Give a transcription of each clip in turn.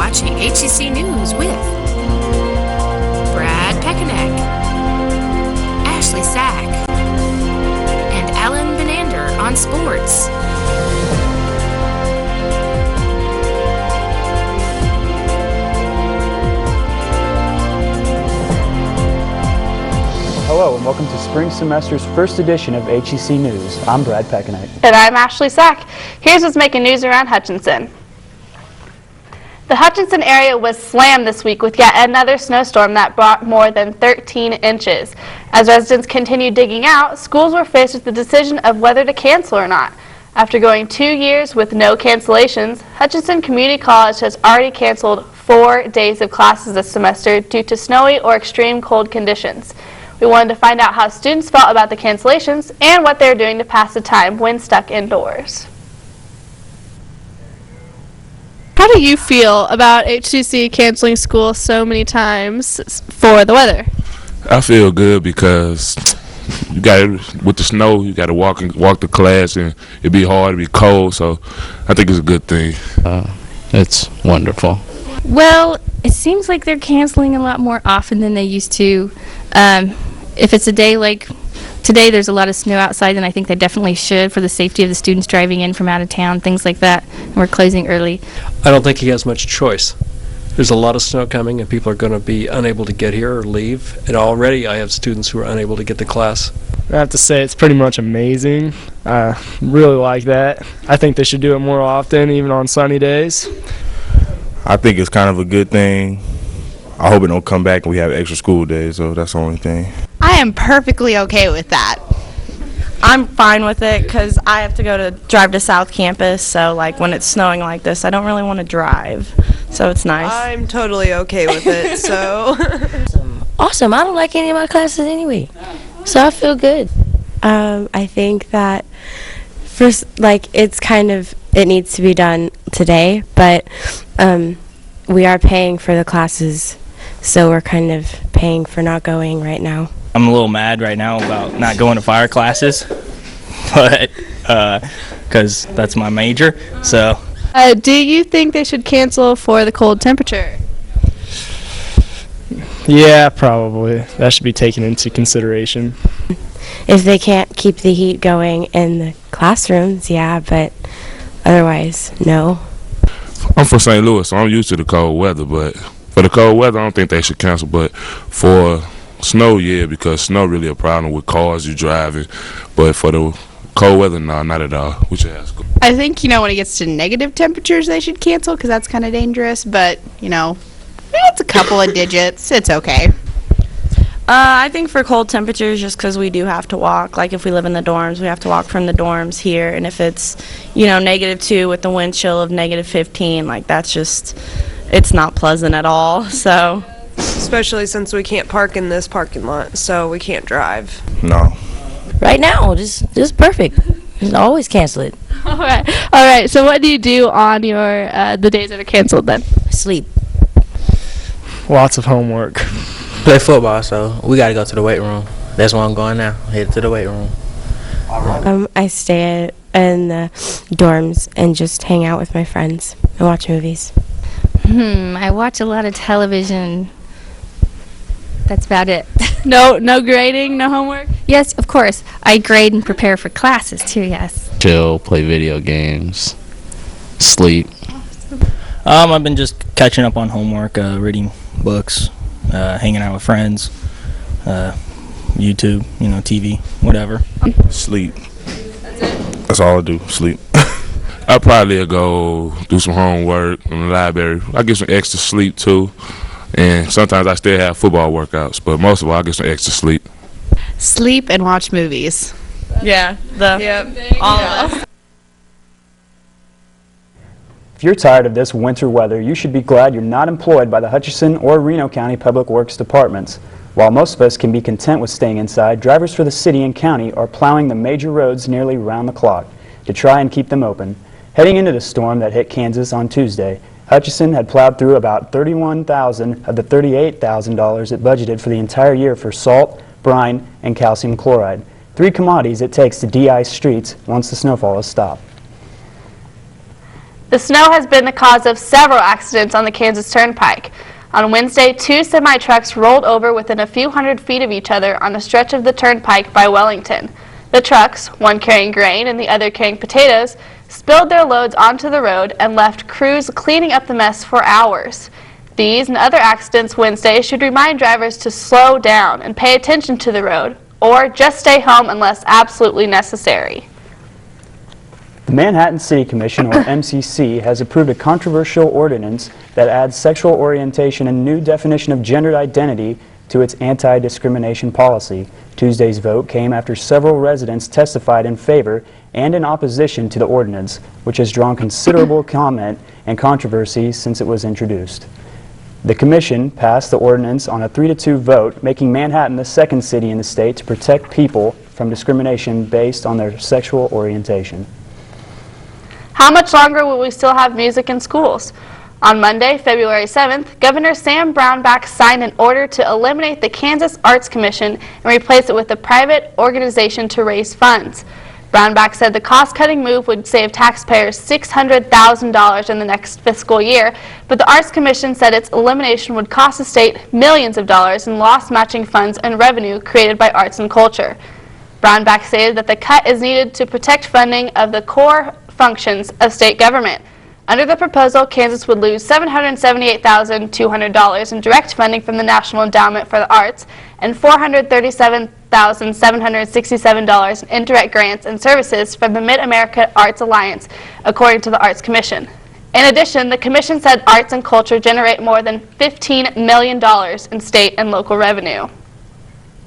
watching HCC News with Brad Pekanek, Ashley Sack, and Alan Benander on sports. Hello and welcome to spring semester's first edition of HCC News. I'm Brad Pekanek. And I'm Ashley Sack. Here's what's making news around Hutchinson. The Hutchinson area was slammed this week with yet another snowstorm that brought more than 13 inches. As residents continued digging out, schools were faced with the decision of whether to cancel or not. After going 2 years with no cancellations, Hutchinson Community College has already canceled 4 days of classes this semester due to snowy or extreme cold conditions. We wanted to find out how students felt about the cancellations and what they're doing to pass the time when stuck indoors. How do you feel about HCC canceling school so many times for the weather? I feel good because you got with the snow, you got to walk to class, and it'd be hard, it'd be cold. So I think it's a good thing. It's wonderful. Well, it seems like they're canceling a lot more often than they used to. If it's a day like today, there's a lot of snow outside, and I think they definitely should for the safety of the students driving in from out of town, things like that. And we're closing early. I don't think he has much choice. There's a lot of snow coming, and people are going to be unable to get here or leave. And already I have students who are unable to get to class. I have to say it's pretty much amazing. I really like that. I think they should do it more often, even on sunny days. I think it's kind of a good thing. I hope it don't come back and we have extra school days, so that's the only thing. I am perfectly okay with that. I'm fine with it because I have to drive to South Campus, so like when it's snowing like this, I don't really want to drive, so it's nice. I'm totally okay with it, so. Awesome. I don't like any of my classes anyway, so I feel good. I think that first, it needs to be done today, but we are paying for the classes, so we're kind of paying for not going right now. I'm a little mad right now about not going to fire classes, but because that's my major. So, do you think they should cancel for the cold temperature? Yeah, probably. That should be taken into consideration. If they can't keep the heat going in the classrooms, yeah, but otherwise, no. I'm from St. Louis, so I'm used to the cold weather, but for the cold weather, I don't think they should cancel. But for snow, yeah, because snow really a problem with cars you driving. But for the cold weather, no, not at all. We should ask. I think, when it gets to negative temperatures, they should cancel because that's kind of dangerous. But, it's a couple of digits. It's okay. I think for cold temperatures, just because we do have to walk, like if we live in the dorms, we have to walk from the dorms here, and if it's, -2 with the wind chill of -15, like that's just, it's not pleasant at all, so. Especially since we can't park in this parking lot, so we can't drive. No. Right now, just perfect. Just always cancel it. All right. So what do you do on your the days that are canceled then? Sleep. Lots of homework. Play football, so we got to go to the weight room. That's where I'm going now. Head to the weight room. I stay in the dorms and just hang out with my friends and watch movies. I watch a lot of television. That's about it. No grading, no homework? Yes, of course. I grade and prepare for classes too, yes. Chill, play video games, sleep. I've been just catching up on homework, reading books, hanging out with friends, YouTube, TV, whatever. Sleep. That's all I do, sleep. I probably go do some homework in the library. I get some extra sleep too, and sometimes I still have football workouts, but most of all I get some extra sleep. Sleep and watch movies. Yeah, all of us. If you're tired of this winter weather, you should be glad you're not employed by the Hutchinson or Reno County Public Works departments. While most of us can be content with staying inside, drivers for the city and county are plowing the major roads nearly round the clock to try and keep them open. Heading into the storm that hit Kansas on Tuesday, Hutchinson had plowed through about $31,000 of the $38,000 it budgeted for the entire year for salt, brine, and calcium chloride, 3 commodities it takes to de-ice streets once the snowfall has stopped. The snow has been the cause of several accidents on the Kansas Turnpike. On Wednesday, 2 semi-trucks rolled over within a few hundred feet of each other on a stretch of the turnpike by Wellington. The trucks, one carrying grain and the other carrying potatoes, spilled their loads onto the road and left crews cleaning up the mess for hours. These and other accidents Wednesday should remind drivers to slow down and pay attention to the road, or just stay home unless absolutely necessary. The Manhattan City Commission, or MCC, has approved a controversial ordinance that adds sexual orientation and new definition of gendered identity to its anti-discrimination policy. Tuesday's vote came after several residents testified in favor and in opposition to the ordinance, which has drawn considerable comment and controversy since it was introduced. The Commission passed the ordinance on a 3-2 vote, making Manhattan the second city in the state to protect people from discrimination based on their sexual orientation. How much longer will we still have music in schools? On Monday, February 7th, Governor Sam Brownback signed an order to eliminate the Kansas Arts Commission and replace it with a private organization to raise funds. Brownback said the cost-cutting move would save taxpayers $600,000 in the next fiscal year, but the Arts Commission said its elimination would cost the state millions of dollars in lost matching funds and revenue created by arts and culture. Brownback stated that the cut is needed to protect funding of the core functions of state government. Under the proposal, Kansas would lose $778,200 in direct funding from the National Endowment for the Arts and $437,767 in indirect grants and services from the Mid-America Arts Alliance, according to the Arts Commission. In addition, the Commission said arts and culture generate more than $15 million in state and local revenue.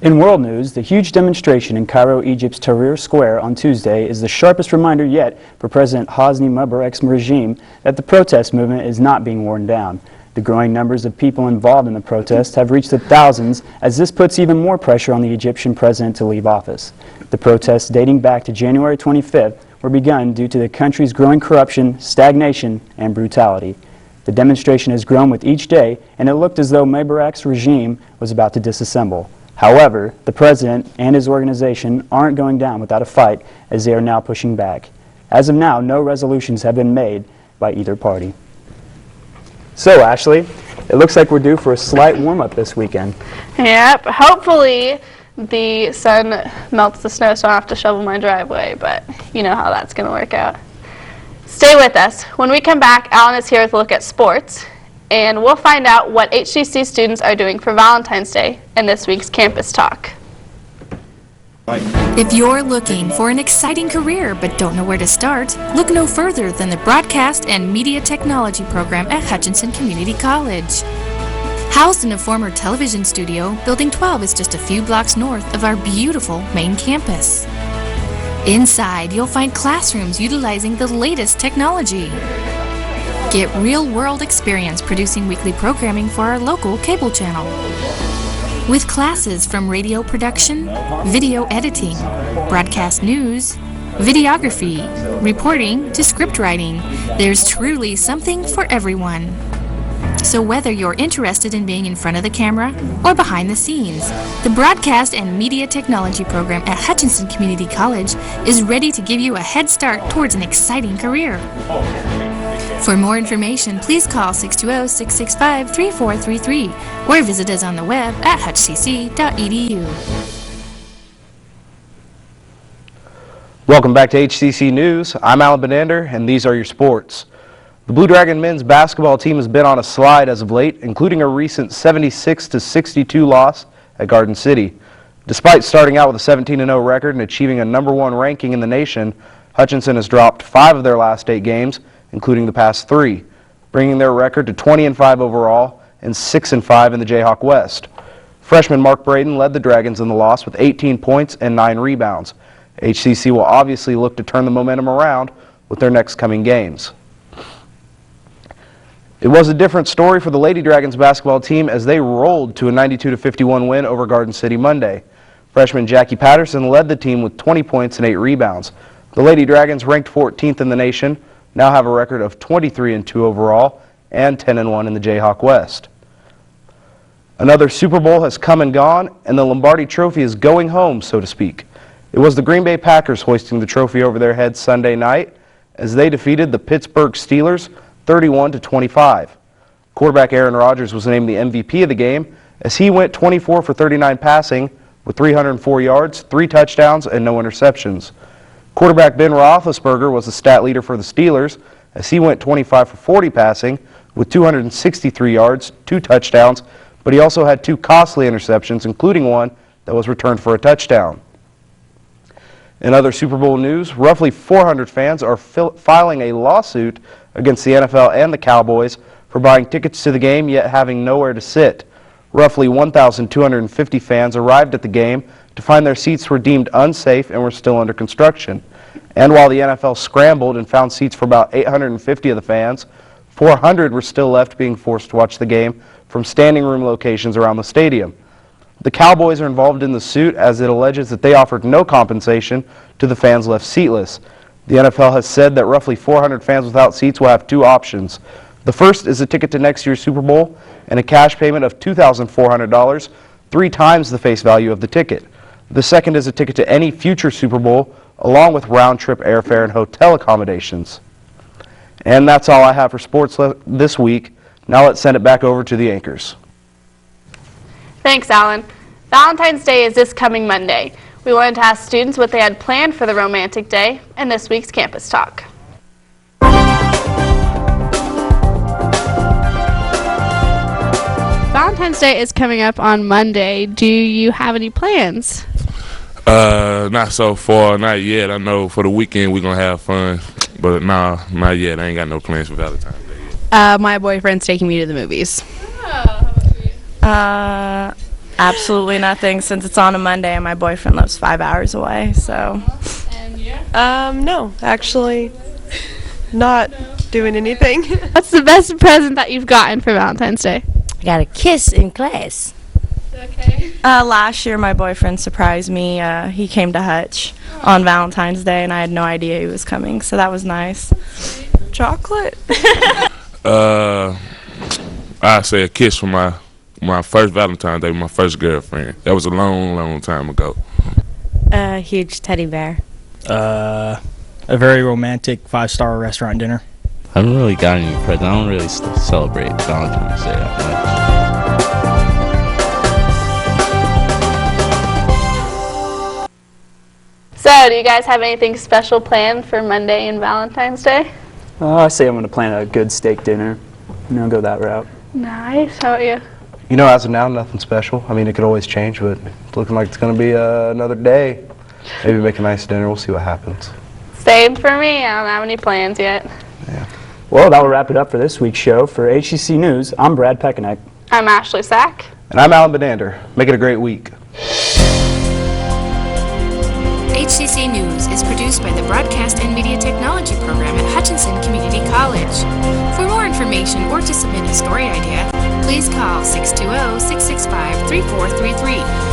In world news, the huge demonstration in Cairo, Egypt's Tahrir Square on Tuesday is the sharpest reminder yet for President Hosni Mubarak's regime that the protest movement is not being worn down. The growing numbers of people involved in the protest have reached the thousands, as this puts even more pressure on the Egyptian president to leave office. The protests, dating back to January 25th, were begun due to the country's growing corruption, stagnation, and brutality. The demonstration has grown with each day, and it looked as though Mubarak's regime was about to disassemble. However, the president and his organization aren't going down without a fight, as they are now pushing back. As of now, no resolutions have been made by either party. So, Ashley, it looks like we're due for a slight warm-up this weekend. Yep, hopefully the sun melts the snow so I don't have to shovel my driveway, but you know how that's going to work out. Stay with us. When we come back, Alan is here with a look at sports, and we'll find out what HCC students are doing for Valentine's Day in this week's Campus Talk. If you're looking for an exciting career but don't know where to start, look no further than the Broadcast and Media Technology program at Hutchinson Community College. Housed in a former television studio, Building 12 is just a few blocks north of our beautiful main campus. Inside, you'll find classrooms utilizing the latest technology. Get real-world experience producing weekly programming for our local cable channel. With classes from radio production, video editing, broadcast news, videography, reporting to script writing, there's truly something for everyone. So whether you're interested in being in front of the camera or behind the scenes, the Broadcast and Media Technology program at Hutchinson Community College is ready to give you a head start towards an exciting career. For more information, please call 620-665-3433 or visit us on the web at hutcc.edu. Welcome back to HCC News. I'm Alan Benander, and these are your sports. The Blue Dragon men's basketball team has been on a slide as of late, including a recent 76-62 loss at Garden City. Despite starting out with a 17-0 record and achieving a #1 ranking in the nation, Hutchinson has dropped 5 of their last 8 games, including the past 3, bringing their record to 20-5 overall and 6-5 in the Jayhawk West. Freshman Mark Braden led the Dragons in the loss with 18 points and 9 rebounds. HCC will obviously look to turn the momentum around with their next coming games. It was a different story for the Lady Dragons basketball team as they rolled to a 92-51 win over Garden City Monday. Freshman Jackie Patterson led the team with 20 points and 8 rebounds. The Lady Dragons, ranked 14th in the nation, now have a record of 23-2 overall and 10-1 in the Jayhawk West. Another Super Bowl has come and gone, and the Lombardi Trophy is going home, so to speak. It was the Green Bay Packers hoisting the trophy over their heads Sunday night, as they defeated the Pittsburgh Steelers 31-25. Quarterback Aaron Rodgers was named the MVP of the game as he went 24 for 39 passing with 304 yards, 3 touchdowns, and no interceptions. Quarterback Ben Roethlisberger was the stat leader for the Steelers as he went 25 for 40 passing with 263 yards, 2 touchdowns, but he also had 2 costly interceptions, including one that was returned for a touchdown. In other Super Bowl news, roughly 400 fans are filing a lawsuit against the NFL and the Cowboys for buying tickets to the game yet having nowhere to sit. Roughly 1,250 fans arrived at the game to find their seats were deemed unsafe and were still under construction. And while the NFL scrambled and found seats for about 850 of the fans, 400 were still left being forced to watch the game from standing room locations around the stadium. The Cowboys are involved in the suit as it alleges that they offered no compensation to the fans left seatless. The NFL has said that roughly 400 fans without seats will have 2 options. The first is a ticket to next year's Super Bowl and a cash payment of $2,400, 3 times the face value of the ticket. The second is a ticket to any future Super Bowl, along with round-trip airfare and hotel accommodations. And that's all I have for sports this week. Now let's send it back over to the anchors. Thanks, Alan. Valentine's Day is this coming Monday. We wanted to ask students what they had planned for the romantic day in this week's Campus Talk. Valentine's Day is coming up on Monday. Do you have any plans? Not so far, not yet. I know for the weekend we're going to have fun, but nah, not yet. I ain't got no plans for Valentine's Day yet. My boyfriend's taking me to the movies. Absolutely nothing since it's on a Monday and my boyfriend lives 5 hours away, so. And you? No, actually not doing anything. What's the best present that you've gotten for Valentine's Day? I got a kiss in class. Okay. Last year my boyfriend surprised me. He came to Hutch on Valentine's Day and I had no idea he was coming, so that was nice. Chocolate. I say a kiss for my first Valentine's Day with my first girlfriend. That was a long, long time ago. A huge teddy bear. A very romantic 5-star restaurant dinner. I haven't really got any presents. I don't really celebrate Valentine's Day that much. So, do you guys have anything special planned for Monday and Valentine's Day? I say I'm going to plan a good steak dinner. Go that route. Nice. How about you? You know, as of now, nothing special. I mean, it could always change, but it's looking like it's going to be another day. Maybe make a nice dinner. We'll see what happens. Same for me. I don't have any plans yet. Yeah. Well, that will wrap it up for this week's show. For HCC News, I'm Brad Pekanek. I'm Ashley Sack. And I'm Alan Benander. Make it a great week. HCC News is produced by the Broadcast and Media Technology program at Hutchinson Community College. For more information or to submit a story idea, please call 620-665-3433